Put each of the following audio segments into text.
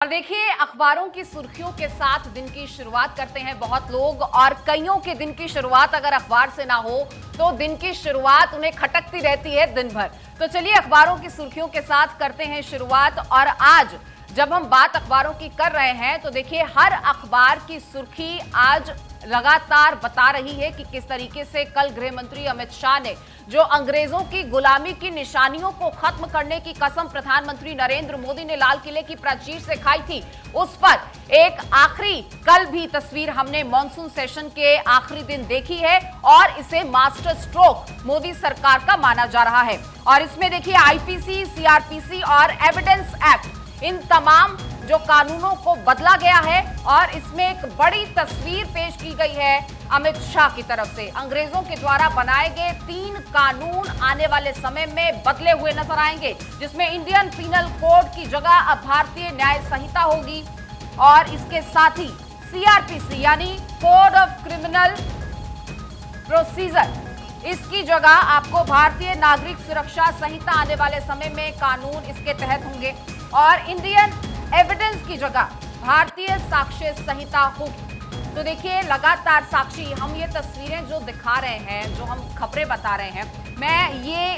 और देखिए, अखबारों की सुर्खियों के साथ दिन की शुरुआत करते हैं बहुत लोग, और कईयों के दिन की शुरुआत अगर अखबार से ना हो तो दिन की शुरुआत उन्हें खटकती रहती है दिन भर। तो चलिए अखबारों की सुर्खियों के साथ करते हैं शुरुआत। और आज जब हम बात अखबारों की कर रहे हैं तो देखिए, हर अखबार की सुर्खी आज लगातार बता रही है कि किस तरीके से कल गृह मंत्री अमित शाह ने जो अंग्रेजों की गुलामी की निशानियों को खत्म करने की कसम प्रधानमंत्री नरेंद्र मोदी ने लाल किले की प्राचीर से खाई थी, उस पर एक आखिरी कल भी तस्वीर हमने मॉनसून सेशन के आखिरी दिन देखी है और इसे मास्टर स्ट्रोक मोदी सरकार का माना जा रहा है। और इसमें देखिए, आईपीसी, सीआरपीसी और एविडेंस एक्ट, इन तमाम जो कानूनों को बदला गया है और इसमें एक बड़ी तस्वीर पेश की गई है अमित शाह की तरफ से। अंग्रेजों के द्वारा बनाए गए 3 कानून आने वाले समय में बदले हुए नजर आएंगे, जिसमें इंडियन पीनल कोड की जगह अब भारतीय न्याय संहिता होगी और इसके साथ ही सीआरपीसी यानी कोड ऑफ क्रिमिनल प्रोसीजर, इसकी जगह आपको भारतीय नागरिक सुरक्षा संहिता आने वाले समय में कानून इसके तहत होंगे और इंडियन एविडेंस की जगह भारतीय साक्ष्य संहिता होगी। तो देखिए, लगातार साक्षी हम ये तस्वीरें जो दिखा रहे हैं, जो हम खबरें बता रहे हैं, मैं ये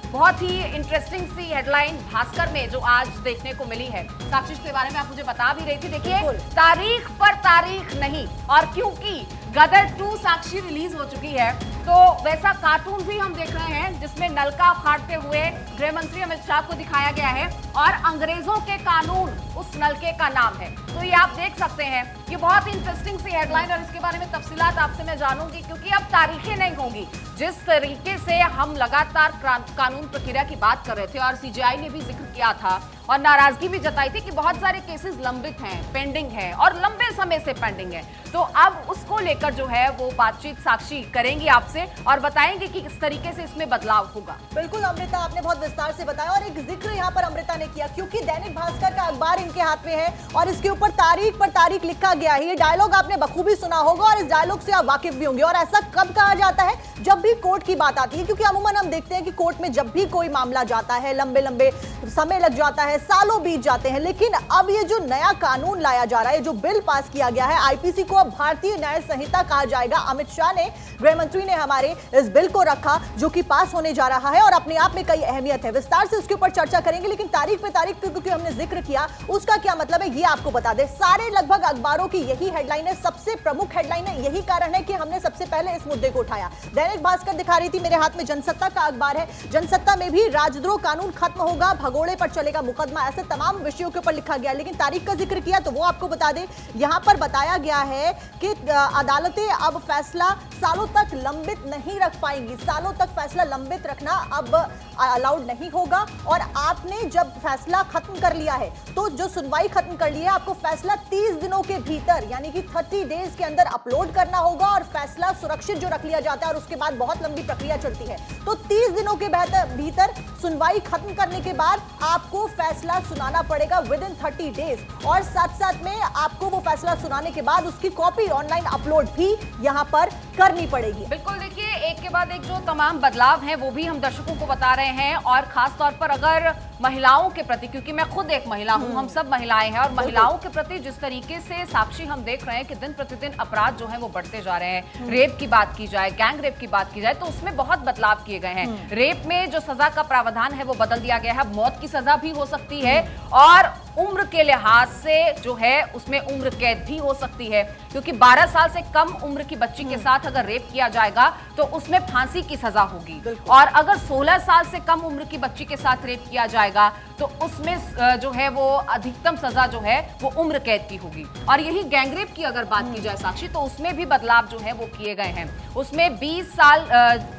बहुत ही इंटरेस्टिंग सी हेडलाइन भास्कर में जो आज देखने को मिली है, साक्षी के बारे में आप मुझे बता भी रही थी। देखिए, तारीख पर तारीख नहीं, और क्योंकि गदर 2 साक्षी रिलीज हो चुकी है तो वैसा कार्टून भी हम देख रहे हैं जिसमें नलका फाड़ते हुए गृह मंत्री अमित शाह को दिखाया गया है और अंग्रेजों के कानून उस नलके का नाम है। तो ये आप देख सकते हैं, ये बहुत इंटरेस्टिंग सी हेडलाइन और इसके बारे में तफसीलात आपसे मैं जानूंगी, क्योंकि अब तारीखें नहीं होंगी। जिस तरीके से हम लगातार कानून प्रक्रिया की बात कर रहे थे और सीजेआई ने भी जिक्र किया था और नाराजगी भी जताई थी कि बहुत सारे केसेस लंबित हैं, पेंडिंग है और लंबे समय से पेंडिंग है, तो अब उसको लेकर जो है वो बातचीत साक्षी करेंगी आपसे और बताएंगे कि किस तरीके से इसमें बदलाव होगा। बिल्कुल अमृता, आपने बहुत विस्तार से बताया और एक जिक्र यहाँ पर अमृता ने किया, क्योंकि दैनिक भास्कर का अखबार इनके हाथ में है और इसके ऊपर तारीख पर तारीख लिखा गया है। ये डायलॉग आपने बखूबी सुना होगा और इस डायलॉग से आप वाकिफ भी होंगे। और ऐसा कब कहा जाता है? जब भी कोर्ट की बात आती है, क्योंकि अमूमन हम देखते हैं कि कोर्ट में जब भी कोई मामला जाता है लंबे लंबे समय लग जाता है, सालों बीत जाते हैं। लेकिन अब ये जो नया कानून लाया जा रहा है, जो बिल पास किया गया है, आईपीसी को अब भारतीय न्याय संहिता कहा जाएगा। अमित शाह ने, गृह मंत्री ने हमारे इस बिल को रखा जो कि पास होने जा रहा है और अपने आप में कई अहमियत है। विस्तार से उसके ऊपर चर्चा करेंगे, लेकिन तारीख पे तारीख क्योंकि हमने जिक्र किया, उसका क्या मतलब है ये आपको बता दें। सारे लगभग अखबारों की यही हेडलाइन है, सबसे प्रमुख हेडलाइन है। यही कारण है कि हमने सबसे पहले इस मुद्दे को उठाया। दैनिक भास्कर दिखा रही थी, मेरे हाथ में जनसत्ता का अखबार है। जनसत्ता में भी राजद्रोह कानून खत्म होगा, भगोड़े पर चलेगा मुकदमा, ऐसे तमाम विषयों के ऊपर लिखा गया। लेकिन तारीख का जिक्र किया तो वो आपको बता दें, यहां पर बताया गया है कि अदालतें अब फैसला सालों तक लंबित नहीं रख पाएंगी। सालों तक फैसला लंबित रखना अब अलाउड नहीं होगा और आपने जब फैसला खत्म कर लिया है तो जो सुनवाई खत्म कर ली है, आपको फैसला 30 दिनों के भीतर यानी कि 30 डेज के अंदर अपलोड करना होगा और फैसला सुरक्षित जो रख लिया जाता है और उसके बाद बहुत लंबी प्रक्रिया चलती है। तो 30 दिनों के भीतर सुनवाई खत्म करने के बाद आपको फैसला सुनाना पड़ेगा विद इन 30 डेज, और साथ साथ में आपको वो फैसला सुनाने के बाद उसकी कॉपी ऑनलाइन अपलोड भी यहां पर करनी पड़ेगी। बिल्कुल, देखिए, एक के बाद एक जो तमाम बदलाव हैं वो भी हम दर्शकों को बता रहे हैं और खास तौर पर अगर महिलाओं के प्रति, क्योंकि मैं खुद एक महिला हूं, हम सब महिलाएं हैं, और महिलाओं के प्रति जिस तरीके से साक्षी हम देख रहे हैं कि दिन प्रतिदिन अपराध जो है वो बढ़ते जा रहे हैं। रेप की बात की जाए, गैंग रेप की बात की जाए तो उसमें बहुत बदलाव किए गए हैं। रेप में जो सजा का प्रावधान है वो बदल दिया गया है, मौत की सजा भी हो सकती है और उम्र के लिहाज से जो है उसमें उम्र कैद भी हो सकती है, क्योंकि 12 साल से कम उम्र की बच्ची के साथ अगर रेप किया जाएगा तो उसमें फांसी की सजा होगी, और अगर 16 साल से कम उम्र की बच्ची के साथ रेप किया जाएगा तो उसमें जो है वो अधिकतम सजा जो है वो उम्र कैद की होगी। और यही गैंगरेप की अगर बात की जाए साक्षी, तो उसमें भी बदलाव जो है वो किए गए हैं। उसमें 20 साल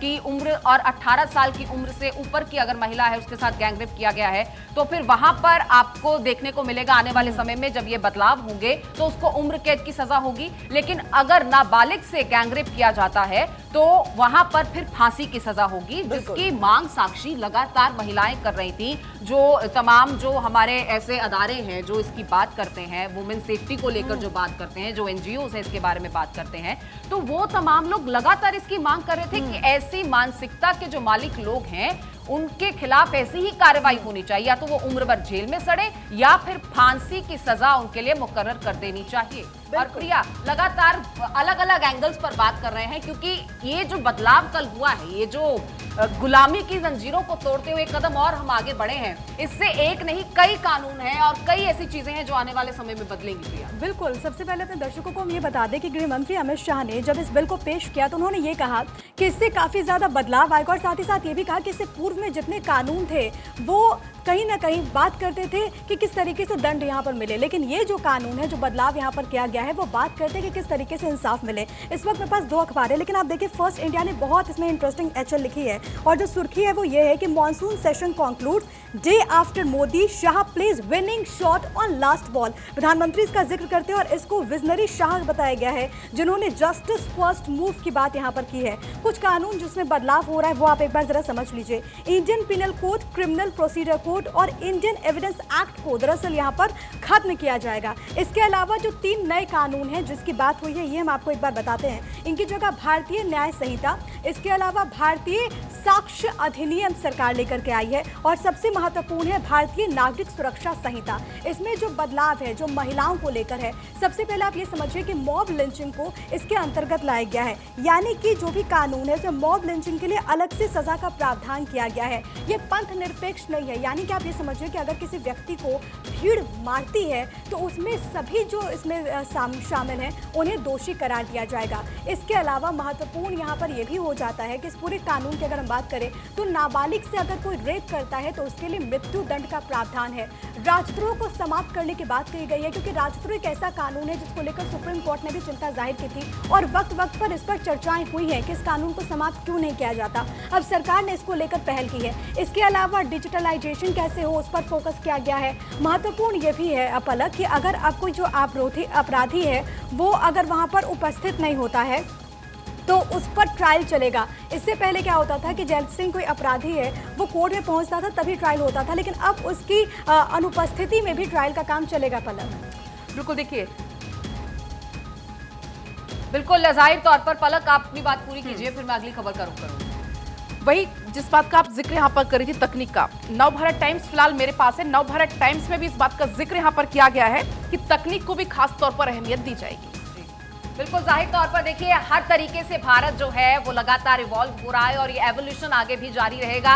की उम्र और 18 साल की उम्र से ऊपर की अगर महिला है उसके साथ गैंगरेप किया गया है तो फिर वहां पर आपको देखने को मिलेगा आने वाले समय में जब ये बदलाव होंगे तो उसको उम्र कैद की सजा होगी। लेकिन अगर नाबालिग से गैंगरेप किया जाता है तो वहां पर फिर फांसी की सजा होगी, जिसकी मांग साक्षी लगातार महिलाएं कर रही थी। जो तमाम जो हमारे ऐसे अदारे हैं जो इसकी बात करते हैं, वुमेन सेफ्टी को लेकर जो बात करते हैं, जो एनजीओ है इसके बारे में बात करते हैं, तो वो तमाम लोग लगातार इसकी मांग कर रहे थे कि ऐसी मानसिकता के जो मालिक लोग हैं उनके खिलाफ ऐसी ही कार्रवाई होनी चाहिए, या तो वो उम्र भर जेल में सड़े या फिर फांसी की सजा उनके लिए मुकर्रर कर देनी चाहिए। और प्रिया, लगातार अलग अलग एंगल्स पर बात कर रहे हैं, क्योंकि ये जो बदलाव कल हुआ है, ये जो गुलामी की जंजीरों को तोड़ते हुए कदम और हम आगे बढ़े हैं, इससे एक नहीं कई कानून हैं और कई ऐसी चीजें हैं जो आने वाले समय में बदलेंगी। प्रिया, बिल्कुल, सबसे पहले अपने दर्शकों को हम ये बता दें कि गृह मंत्री अमित शाह ने जब इस बिल को पेश किया तो उन्होंने ये कहा कि इससे काफी ज्यादा बदलाव आएगा, और साथ ही साथ ये भी कहा कि इससे पूर्व में जितने कानून थे वो कहीं ना कहीं बात करते थे कि किस तरीके से दंड यहाँ पर मिले, लेकिन ये जो कानून है, जो बदलाव यहाँ पर किया गया है, वो बात करते हैं कि किस तरीके से इंसाफ मिले। इस वक्त मेरे पास 2 अखबार है, लेकिन आप देखिए फर्स्ट इंडिया ने बहुत इसमें इंटरेस्टिंग एचएल लिखी है, और जो सुर्खी है वो ये है कि monsoon session concludes day after Modi, Shah plays winning shot on last ball. प्रधानमंत्री इसका जिक्र करते हैं और इसको विजनरी शाह बताया गया है, जिन्होंने जस्टिस फर्स्ट मूव की बात यहाँ पर की है। कुछ कानून जिसमें बदलाव हो रहा है वो आप एक बार जरा समझ लीजिए। Indian penal code, criminal procedure code और इंडियन एविडेंस एक्ट को दरअसल यहाँ पर खत्म किया जाएगा। इसके अलावा जो 3 नए कानून हैं जिसकी बात हुई है, ये हम आपको एक बार बताते हैं। इनकी जगह भारतीय न्याय संहिता, इसके अलावा भारतीय साक्ष्य अधिनियम सरकार लेकर के आई है, और सबसे महत्वपूर्ण है भारतीय नागरिक सुरक्षा संहिता। इसमें जो बदलाव है, जो महिलाओं को लेकर है, सबसे पहले आप ये समझिए कि मॉब लिंचिंग को इसके अंतर्गत लाया गया है, यानी कि जो भी कानून है उसमें मॉब लिंचिंग के लिए अलग से सजा का प्रावधान किया गया है। ये पंथ निरपेक्ष नहीं है, यानी कि आप ये समझिए कि अगर किसी व्यक्ति को भीड़ मारती है तो उसमें सभी जो इसमें शामिल हैं उन्हें दोषी करार दिया जाएगा। इसके अलावा महत्वपूर्ण यहाँ पर यह भी हो जाता है कि इस पूरे कानून की अगर हम बात करें तो नाबालिग से अगर कोई रेप करता है तो उसके लिए मृत्यु दंड का प्रावधान है। राजद्रोह को समाप्त करने की बात कही गई है, क्योंकि राजद्रोह एक ऐसा कानून है जिसको लेकर सुप्रीम कोर्ट ने भी चिंता जाहिर की थी, और वक्त वक्त पर इस पर चर्चाएं हुई हैं कि इस कानून को समाप्त क्यों नहीं किया जाता। अब सरकार ने इसको लेकर पहल की है। इसके अलावा डिजिटलाइजेशन कैसे हो उस पर फोकस किया गया है। महत्वपूर्ण ये भी है अपलक कि अगर अब कोई जो अपराधी है वो अगर वहां पर उपस्थित नहीं होता है तो उस पर ट्रायल चलेगा। इससे पहले क्या होता था कि जैसे कोई अपराधी है वो कोर्ट में पहुंचता था तभी ट्रायल होता था, लेकिन अब उसकी अनुपस्थिति में भी ट्रायल का काम चलेगा। पलक, बिल्कुल, देखिए, बिल्कुल जाहिर तौर पर पलक आप अपनी बात पूरी कीजिए, फिर मैं अगली खबर का रुख करूंगी। वही जिस बात का आप जिक्र यहाँ पर कर रही थी, तकनीक का, नवभारत टाइम्स फिलहाल मेरे पास है। नवभारत टाइम्स में भी इस बात का जिक्र यहाँ पर किया गया है कि तकनीक को भी खास तौर पर अहमियत दी जाएगी। बिल्कुल, जाहिर तौर पर देखिए हर तरीके से भारत जो है वो लगातार इवॉल्व हो रहा है और ये एवोल्यूशन आगे भी जारी रहेगा।